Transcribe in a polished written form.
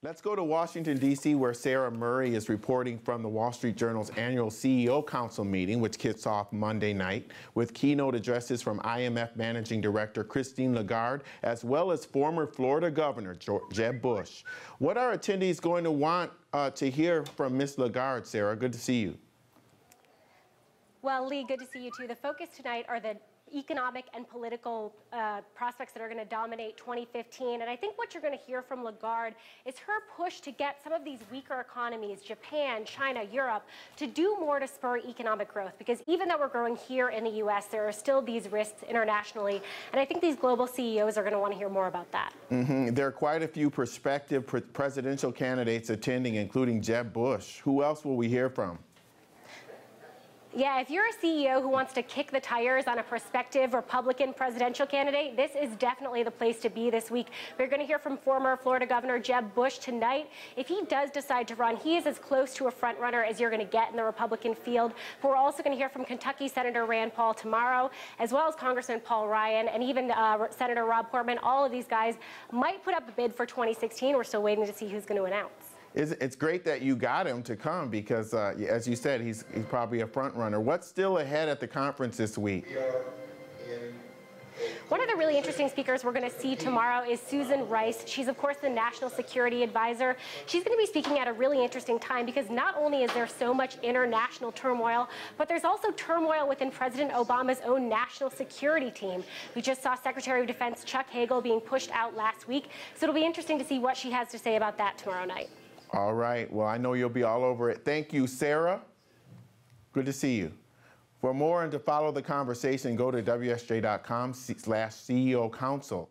Let's go to Washington, D.C., where Sara Murray is reporting from the Wall Street Journal's annual CEO Council meeting, which kicks off Monday night, with keynote addresses from IMF Managing Director Christine Lagarde, as well as former Florida Governor Jeb Bush. What are attendees going to want to hear from Ms. Lagarde, Sara? Good to see you. Well, Lee, good to see you too. The focus tonight are the economic and political prospects that are going to dominate 2015. And I think what you're going to hear from Lagarde is her push to get some of these weaker economies, Japan, China, Europe, to do more to spur economic growth. Because even though we're growing here in the U.S., there are still these risks internationally. And I think these global CEOs are going to want to hear more about that. There are quite a few prospective presidential candidates attending, including Jeb Bush. Who else will we hear from? Yeah, if you're a CEO who wants to kick the tires on a prospective Republican presidential candidate, this is definitely the place to be this week. We're going to hear from former Florida Governor Jeb Bush tonight. If he does decide to run, he is as close to a front runner as you're going to get in the Republican field. But we're also going to hear from Kentucky Senator Rand Paul tomorrow, as well as Congressman Paul Ryan and even Senator Rob Portman. All of these guys might put up a bid for 2016. We're still waiting to see who's going to announce. It's great that you got him to come because, as you said, he's probably a front runner. What's still ahead at the conference this week? One of the really interesting speakers we're going to see tomorrow is Susan Rice. She's, of course, the National Security Advisor. She's going to be speaking at a really interesting time because not only is there so much international turmoil, but there's also turmoil within President Obama's own national security team. We just saw Secretary of Defense Chuck Hagel being pushed out last week, so it'll be interesting to see what she has to say about that tomorrow night. All right. Well, I know you'll be all over it. Thank you, Sara. Good to see you. For more and to follow the conversation, go to WSJ.com/CEO Council.